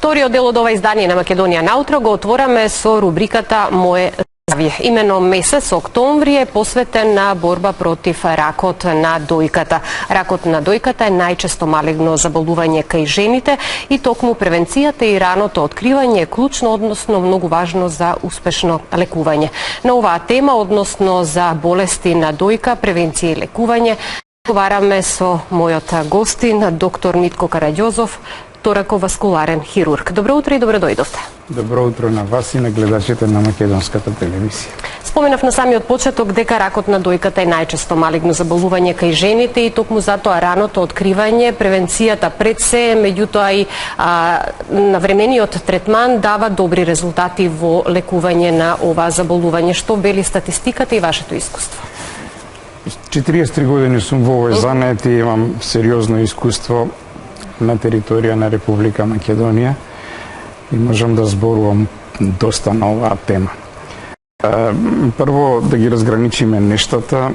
вториот дел од ова издание на Македонија наутро го отвораме со рубриката Мое здравје. Именно месец октомври е посветен на борба против ракот на дојката. Ракот на дојката е најчесто малигно заболување кај жените и токму превенцијата и раното откривање е клучно, односно многу важно за успешно лекување. На оваа тема, односно за болести на дојка, превенција и лекување, разговараме со мојот гостин, доктор Митко Караѓозов, тораковаскуларен хирург. Добро утро и добро дојдовте. Добро утро на вас и на гледачите на македонската телевизија. Споменав на самиот почеток дека ракот на дојката е најчесто малигно заболување кај жените и токму затоа раното откривање, превенцијата пред се, меѓутоа и навремениот третман дава добри резултати во лекување на ова заболување. Што бели статистиката и вашето искуство? 43 години сум во овој занет и имам сериозно искуство на територија на Република Македонија и можам да зборувам доста на оваа тема. Прво да ги разграничиме нештата.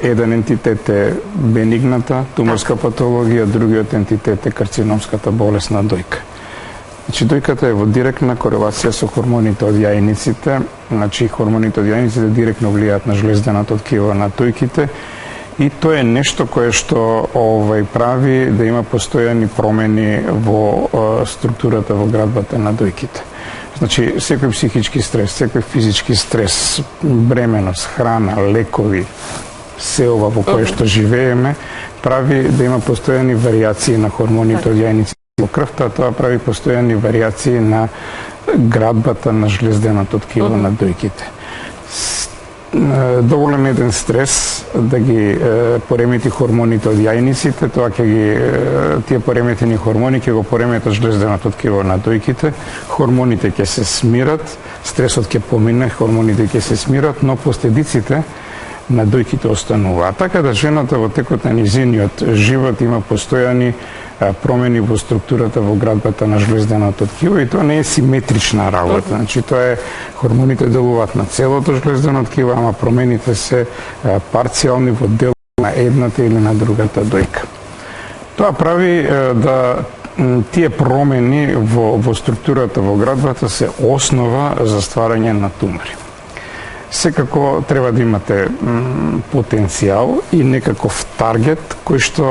Еден ентитет е бенигната туморска патологија, другиот ентитет е карциномската болест на дојка. Значи, дојката е во директна корелација со хормоните од јајниците. Значи, хормоните од јајниците директно влијаат на жлезденото ткиво на дојките и тоа е нешто кое што прави да има постојани промени во структурата во градбата на дојките. Значи, секој психички стрес, секој физички стрес, бременост, храна, лекови, се ова во кое што живееме, прави да има постојани варијации на хормоните од јајниците во крвта, тоа прави постојани варијации на градбата на жлезденото ткиво на дојките. Доволен еден стрес да ги поремети хормоните од јајниците, тоа ќе ги тие пореметени хормони ќе го пореметат жлезденото ткиво на дојките, хормоните ќе се смират, стресот ќе помине, хормоните ќе се смират, но последиците на дојките остануваат. Така да жената во текот на низиниот живот има постојани промени во структурата во градбата на жлезденото ткиво и тоа не е симетрична работа. Значи, тоа е хормоните делуваат на целото жлездено ткиво, ама промените се парцијални во дел на едната или на другата дојка. Тоа прави да тие промени во структурата во градбата се основа за стварање на тумори. Секако треба да имате потенцијал и некаков таргет кој што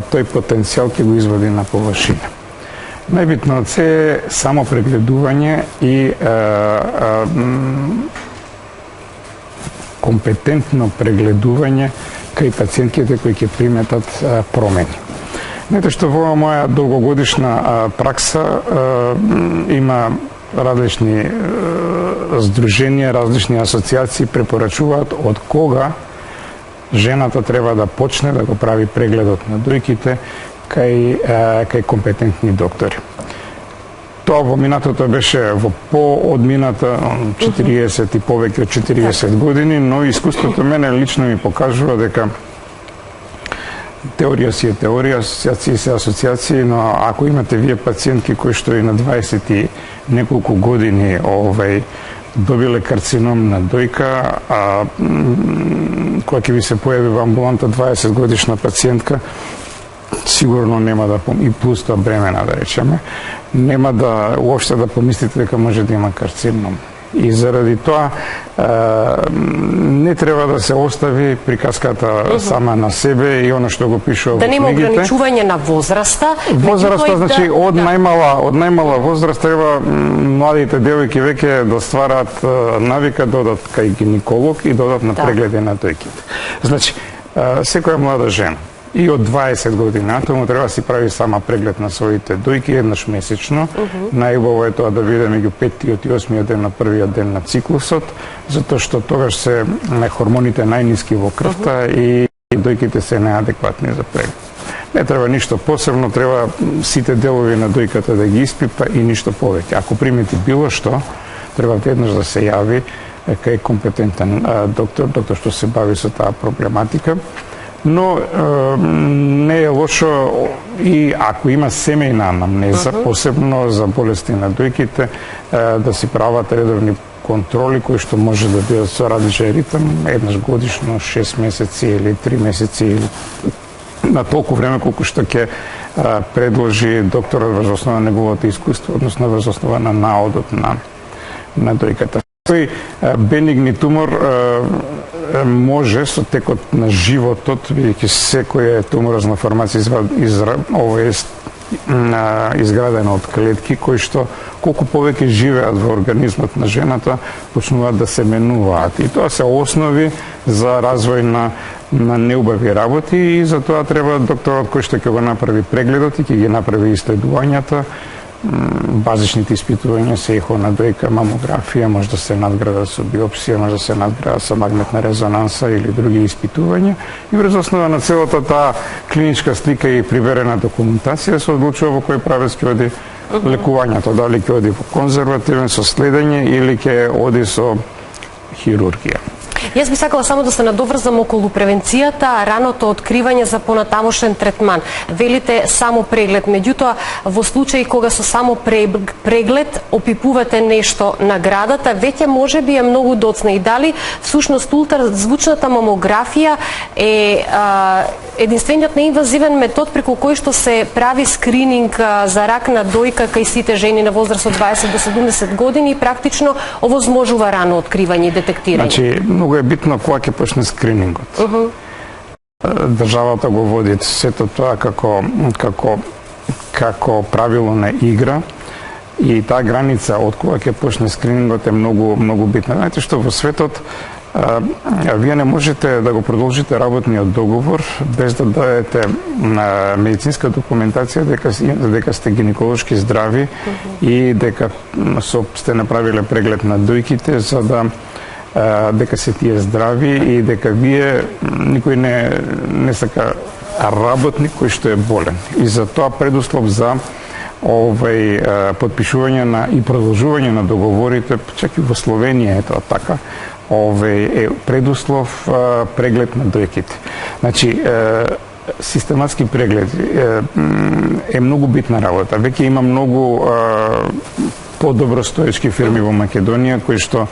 тој потенцијал ќе го извади на површина. Најбитно е само прегледување и компетентно прегледување кај пациентките кои ќе приметат промени. Знаете што во моја долгогодишна пракса има различни здруженија, различни асоциации препорачуваат од кога жената треба да почне да го прави прегледот на дојките кај компетентни доктори. Тоа во минатото беше во поодмината 40 и повеќе од 40 години, но искуството мене лично ми покажува дека теорија си е теорија, асоциации се асоциации, но ако имате вие пациентки кои што и на 20 и неколку години добиле карцином на дојка, кога ќе ви се појави во амбуланта 20 годишна пациентка, сигурно нема да и плюс тоа бремена да речеме, нема да уопште да помислите дека може да има карцином. И заради тоа не треба да се остави приказката сама на себе и она што го пишува во книгите. Да нема ограничување на возраста. Возраста, значи, од најмала возраст треба младите девојки веќе да ствараат навика да одат кај гинеколог и да одат на прегледи на дојките. Значи, секоја млада жена и од 20 години натаму треба да си прави сама преглед на своите дојки еднаш месечно. Најубаво е тоа да биде меѓу 5-тиот и 8-тиот ден на првиот ден на циклусот, затоа што тогаш се хормоните најниски во крвта и дојките се неадекватни за преглед. Не треба ништо посебно, треба сите делови на дојката да ги испипа и ништо повеќе. Ако примети било што, треба еднаш да се јави кај компетентен доктор што се бави со таа проблематика. Но не е лошо и ако има семејна анамнеза, посебно за болести на дојките, да си прават редовни контроли кои што може да бидат со различен ритм, еднаш годишно, 6 месеци или 3 месеци или на толку време колку што ќе предложи докторот врз основа на неговото искуство, односно врз основа на наодот на дојката. Тој бенигни тумор може со текот на животот, бидејќи секоја туморозна формација изградена од клетки кои што колку повеќе живеат во организмот на жената, почнуваат да се менуваат. И тоа се основи за развој на неубави работи и за тоа треба докторот кој што ќе го направи прегледот и ќе ги направи исследувањата, базичните испитувања се ехо на дојка, мамографија, може да се надграда со биопсија, може да се надграда со магнетна резонанса или други испитувања и врз основа на целата таа клиничка слика и приверена документација се одлучува во кој правец ќе оди лекувањето, дали ќе оди во конзервативен со следење или ќе оди со хирургија. Јас би сакала само да се надоврзам околу превенцијата, раното откривање за понатамошен третман. Велите само преглед, меѓутоа во случаи кога со само преглед опипувате нешто на градата, веќе можеби е многу доцна. И дали всушност ултразвучната мамографија е единствениот неинвазивен метод преку кој што се прави скрининг за рак на дојка кај сите жени на возраст од 20 до 70 години и практично овозможува рано откривање и детектирање? Значи, многу е битно кога ќе почне скринингот. Државата го води сето тоа како правило на игра и таа граница од кога ќе почне скринингот е многу битна. Знаете што во светот вие не можете да го продолжите работниот договор без да дадете медицинска документација дека сте гинеколошки здрави и дека сте направиле преглед на дојките за да дека се тие здрави и дека вие никој не сака работник кој што е болен. И за тоа предуслов за подпишување и продолжување на договорите, чак и во Словенија е тоа така, е предуслов преглед на дојките. Значи, систематски преглед е многу битна работа. Веќе има многу подобростоечки фирми во Македонија кои што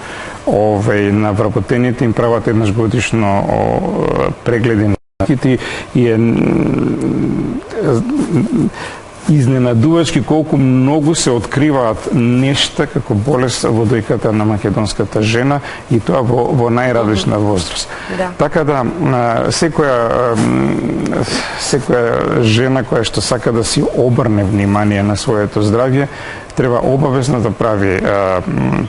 на вработените им прават еднаш годишно прегледи на дојките и е изненадувачки колку многу се откриваат нешта како болест во дојката на македонската жена и тоа во најразлична возраст. Да. Така да секоја жена која што сака да си обрне внимание на своето здравје треба обавезно да прави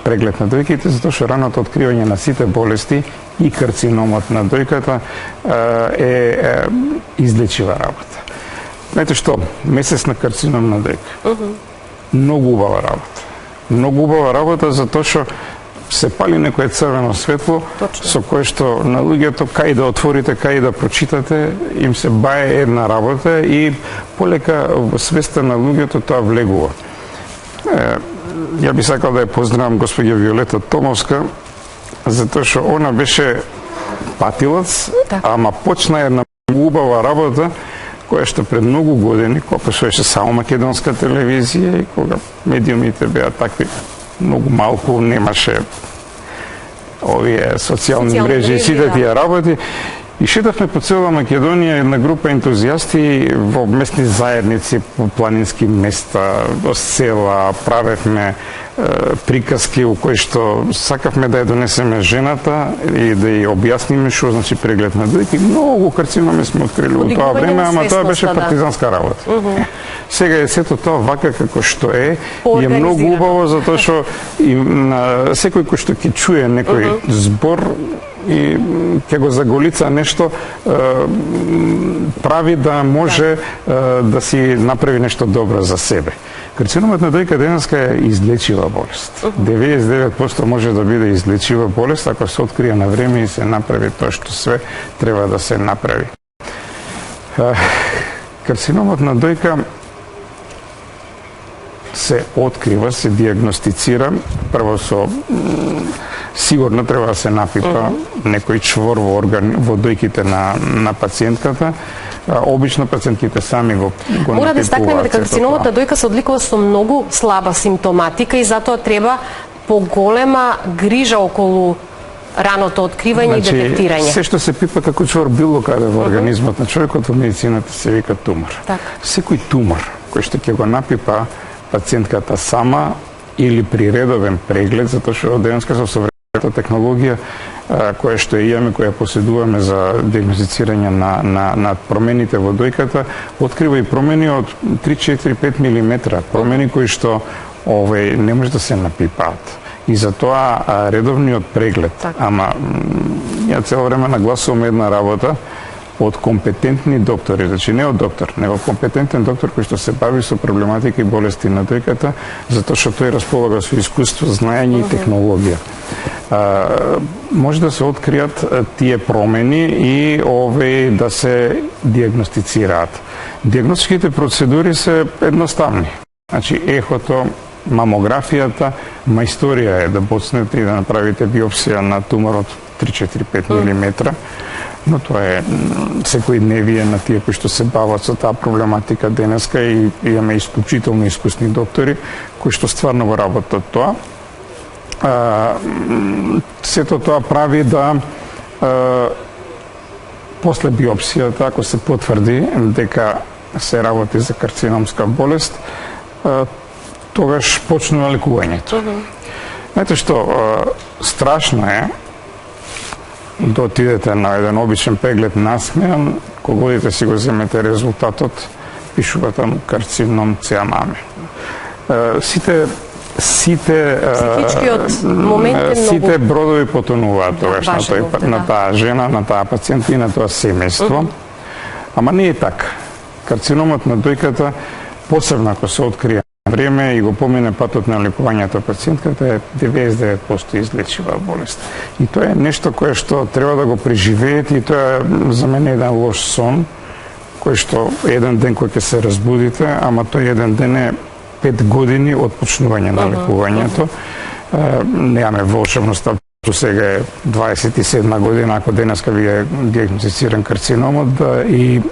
преглед на дојките, затоа што раното откривање на сите болести и карциномот на дојката е излечива работа. Знаете што, месечна карцином на дојка. Многу убава работа. Многу убава работа затоа што се пали некое црвено светло со кое што на луѓето кај да отворите, кај да прочитате, им се бае една работа и полека во свеста на луѓето тоа влегува. Ја би сакал да ја поздравам господја Виолета Томовска затоа што она беше патилац, ама почна една убава работа која што пред многу години, кога посвеше само македонска телевизија и кога медиумите беа такви многу малку, немаше овие социјални мрежи и сите тие работи, и шетавме по цела Македонија една група ентузијасти во местни заедници, по планински места, во села, правевме приказки у кои што сакавме да ја донесеме жената и да ја објасниме што значи преглед на дојки. Многу карциноми сме открили во тоа време, ама тоа беше партизанска работа. Сега е сето тоа вака како што е и е многу убаво затоа што секој кој што ќе чуе некој збор и ќе го заголица нешто, прави да може да си направи нешто добро за себе. Карциномот на дојка денеска е излечива болест. 99% може да биде излечива болест ако се открие на време и се направи тоа што све треба да се направи. Карциномот на дојка се открива, се диагностицира, прво со сигурно треба да се напипа некој чвор во дојките на пациентката. Обично пациентките сами го Мора да истакнеме дека карциномот на дојка се одликува со многу слаба симптоматика и затоа треба поголема грижа околу раното откривање и детектирање. Се што се пипа како чвор било каде во организмот на човекот во медицината се вика тумор. Секој тумор кој што ќе го напипа пациентката сама или при редовен преглед, затоа што денеска со современата технологија која што имаме, која поседуваме за диагностицирање на промените во дојката, открива и промени од 3-4-5 мм, промени кои што не може да се напипаат. И затоа редовниот преглед, ама ја цело време нагласувам една работа од компетентни доктори, значи не од доктор, него компетентен доктор кој што се бави со проблематика и болести на дојката, затоа што тој располага со искуство, знаење и технологија. Може да се откријат тие промени и да се диагностицираат. Диагностичките процедури се едноставни. Значи ехото, мамографијата, мајсторија е да боцнете и да направите биопсија на туморот 3-4-5 мм, но тоа е секојдневие на тие кои што се бават со таа проблематика денеска и имаме исклучително искусни доктори кои што стварно го работат тоа. Сето тоа прави да после биопсијата, ако се потврди дека се работи за карциномска болест, тогаш почнува лекувањето. Знаете што, страшно е да отидете на еден обичен преглед насмејан, кога одите си го земете резултатот, пишува таму карцином цијамами. Сите бродови потонуваат тогаш на таа жена, на таа пациент и на тоа семејство. Ама не е така. Карциномот на дојката, посебно ако се открие на време и го помине патот на лекувањето пациентката, е 99% излечива болест. И тоа е нешто кое што треба да го преживеете и тоа е за мене еден лош сон, кој што еден ден кој ќе се разбудите, ама тој еден ден е 5 години од почнување на лекувањето. Немаме волшебноста, сега е 27 година, ако денеска ви е диагностициран карциномот и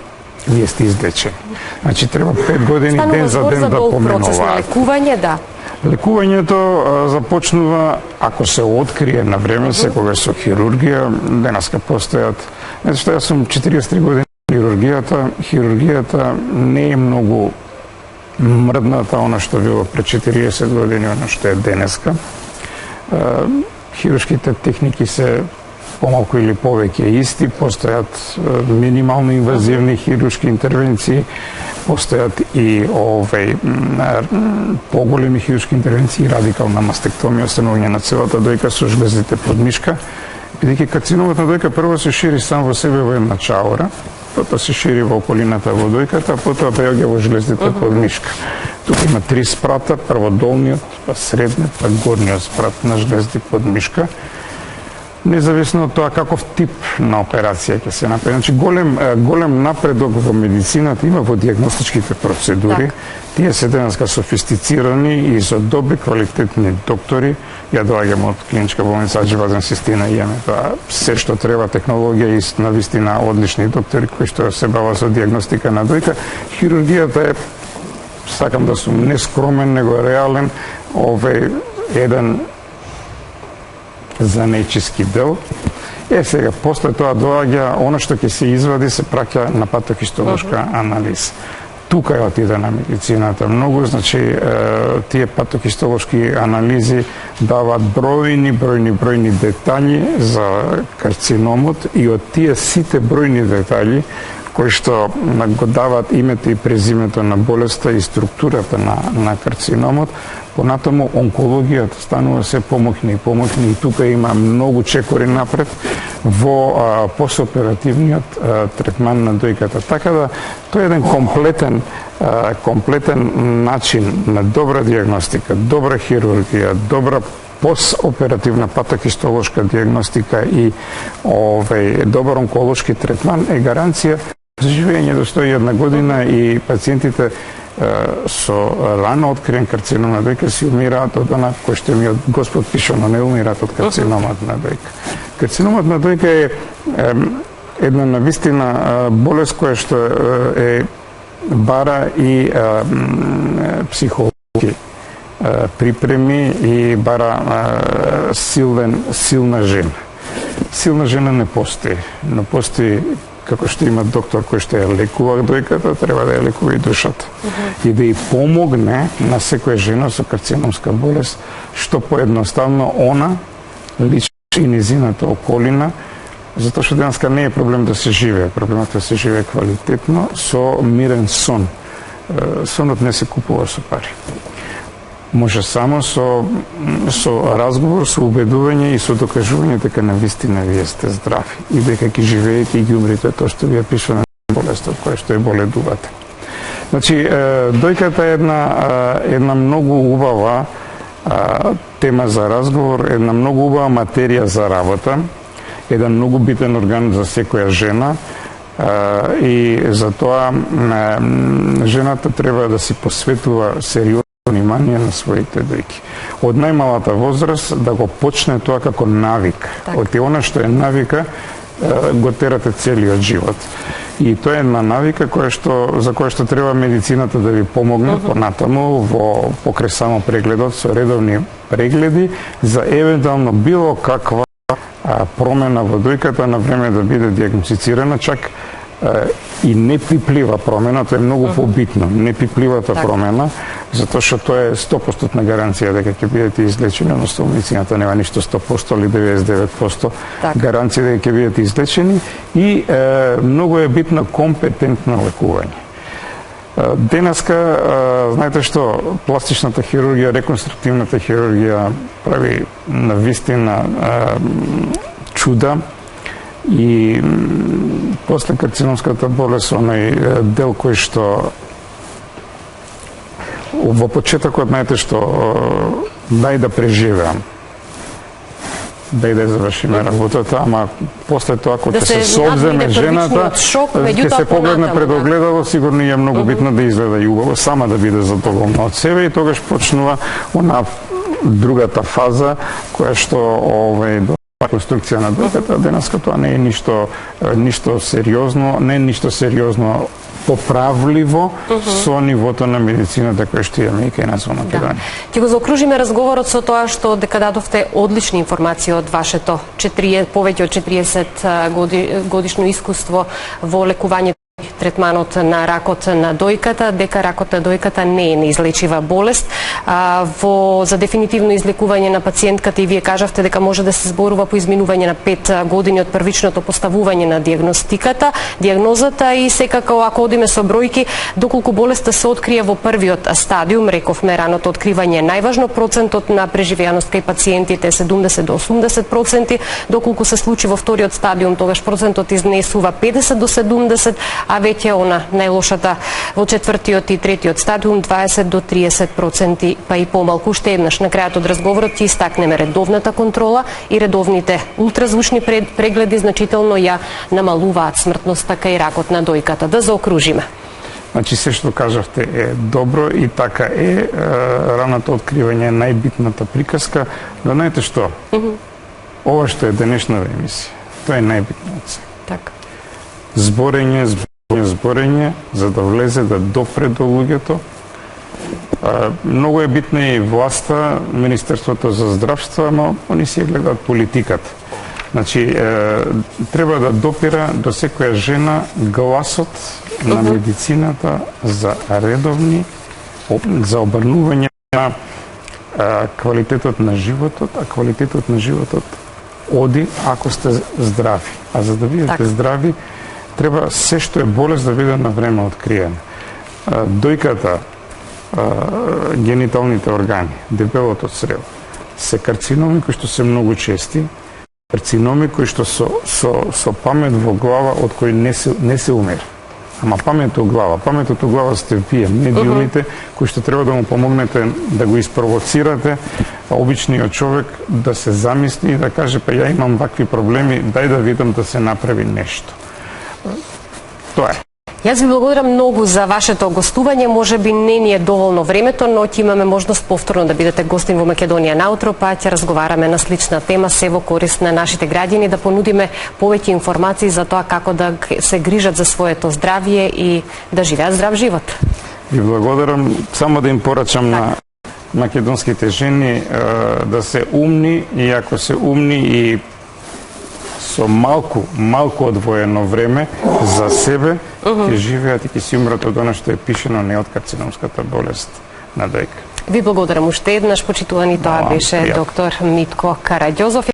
вие сте излечени. Значи треба 5 години ден за ден да поминуваат. Лекување, да. Лекувањето започнува ако се открие на време, секогаш со хирургија. Денеска постојат. Знаете што, јас сум 43 години хирургијата. Хирургијата не е многу мрдната, она што било пред 40 години, она што е денеска. Хируршките техники се помалку или повеќе исти, постојат минимално инвазивни хируршки интервенции, постојат и поголеми хируршки интервенции, радикална мастектомија, останување на целата дојка со жлезите под мишка, бидејќи карциномот на дојка прво се шири сам во себе во една чаура, потоа се шири во околината во дојката, потоа преоѓа во жлезите под мишка. Тука има 3 спрата, прво долниот, па средниот, па горниот спрат на жлезди под мишка. Независно од тоа каков тип на операција ќе се направи. Значи голем напредок во медицината има во диагностичките процедури. Тие се денеска софистицирани и со добри квалитетни доктори. Ја доаѓам од клиничка болница Аџи Систина, имаме тоа се што треба, технологија и навистина одлични доктори кои што се бават со диагностика на дојка. Хирургијата е, сакам да сум нескромен, него реален, еден занечиски дел. Сега, после тоа доаѓа, она што ќе се извади, се праќа на патохистолошка анализа. Тука е отиде на медицината многу, значи тие патохистолошки анализи даваат бројни детали за карциномот и од тие сите бројни детали кои што го даваат името и презимето на болеста и структурата на карциномот, понатаму онкологијата станува се помоќни и тука има многу чекори напред во посоперативниот третман на дојката. Така да тоа е еден комплетен начин на добра диагностика, добра хирургија, добра постоперативна патохистолошка диагностика и добар онколошки третман е гаранција за живење до 101 година и пациентите со рано откриен карцином на дојка си умираат од она кој што ми од Господ пишано, не умираат од карциномот на дојка. Карциномот на дојка е една навистина болест која што бара и психолошки припреми и бара силна жена. Силна жена не постои, но постои како што има доктор кој што ја лекува дојката, треба да ја лекува и душата. И да ја помогне на секоја жена со карциномска болест, што поедноставно она лично и низината околина, затоа што денеска не е проблем да се живее, проблемот е да се живее квалитетно со мирен сон. Сонот не се купува со пари. Може само со разговор, со убедување и со докажување дека навистина вие сте здрави и дека ќе живеете и ги умрете тоа што ви пишува на болестот која што е боледувате. Значи, дојката е една многу убава тема за разговор, една многу убава материја за работа, еден многу битен орган за секоја жена и затоа жената треба да си посветува сериозно внимание на своите дојки. Од најмалата возраст да го почне тоа како навик. Од она што е навика го терате целиот живот. И тоа е една навика за која што треба медицината да ви помогне понатаму во покрај само прегледот со редовни прегледи за евентуално било каква промена во дојката на време да биде диагностицирана, чак и непиплива промена, тоа е многу побитно, непипливата промена, затоа што тоа е 100% гаранција дека ќе бидете излечени, односно медицината нема ништо 100% или 99% гаранција дека ќе бидете излечени и многу е битно компетентно лекување. Денеска, знаете што, пластичната хирургија, реконструктивната хирургија прави навистина чуда и после карциномската болест, оној дел кој што во почетокот, знаете што, дај да преживеам, дај да завршиме работата, ама после тоа кога се сообземе жената, ќе се погледне пред огледало, сигурно е многу битно да изгледа и убаво, сама да биде задоволна од себе и тогаш почнува она другата фаза која што конструкција на дојката. Денеска тоа не е ништо сериозно, не е ништо сериозно поправливо со нивото на медицината која што имаме и кај нас во Македонија. Ќе го заокружиме разговорот со тоа што дека дадовте одлични информации од вашето повеќе од 40 годишно искуство во лекување третманот на ракот на дојката, дека ракот на дојката не е неизлечива болест. За дефинитивно излекување на пациентката и вие кажавте дека може да се зборува по изминување на 5 години од првичното поставување на диагнозата и секако ако одиме со бројки, доколку болеста се открие во првиот стадиум, рековме раното откривање е најважно, процентот на преживеаност кај пациентите е 70 до 80%, доколку се случи во вториот стадиум, тогаш процентот изнесува 50 до 70%, а веќе она најлошата во четвртиот и третиот стадиум 20 до 30%, па и помалку. Уште еднаш на крајот од разговорот ќе истакнеме редовната контрола и редовните ултразвучни прегледи значително ја намалуваат смртноста кај ракот на дојката. Да заокружиме. Значи се што кажавте е добро и така е, раното откривање е најбитната приказка, но знаете што? Ова што е денешната емисија, тоа е најбитното. Така. Зборење, за да влезе, да допре до луѓето. Многу е битна и власта, Министерството за здравство, ама они си гледаат политиката. Значи, треба да допира до секоја жена гласот на медицината за редовни, за обрнување на квалитетот на животот, а квалитетот на животот оди ако сте здрави. А за да бидете здрави, треба се што е болест да биде на време откриена. Дојката, гениталните органи, дебелото црево, се карциноми кои што се многу чести, карциноми кои што со памет во глава од кои не се умира. Ама паметот у глава сте вие, медиумите, кои што треба да му помогнете да го испровоцирате обичниот човек да се замисли и да каже, па ја имам вакви проблеми, дај да видам да се направи нешто. Тоа е. Јас ви благодарам многу за вашето гостување. Може би не ни е доволно времето, но ќе имаме можност повторно да бидете гостин во Македонија наутро, па ќе разговараме на слична тема, се во корист на нашите граѓани, да понудиме повеќе информации за тоа како да се грижат за своето здравје и да живеат здрав живот. Ви благодарам. Само да им порачам на македонските жени да се умни и ако се умни и со малку одвоено време за себе ќе живеат и ќе си умрат од она што е пишено не од карциномската болест на дојка. Ви благодарам уште еднаш, почитувани, тоа беше доктор Митко Караѓозов.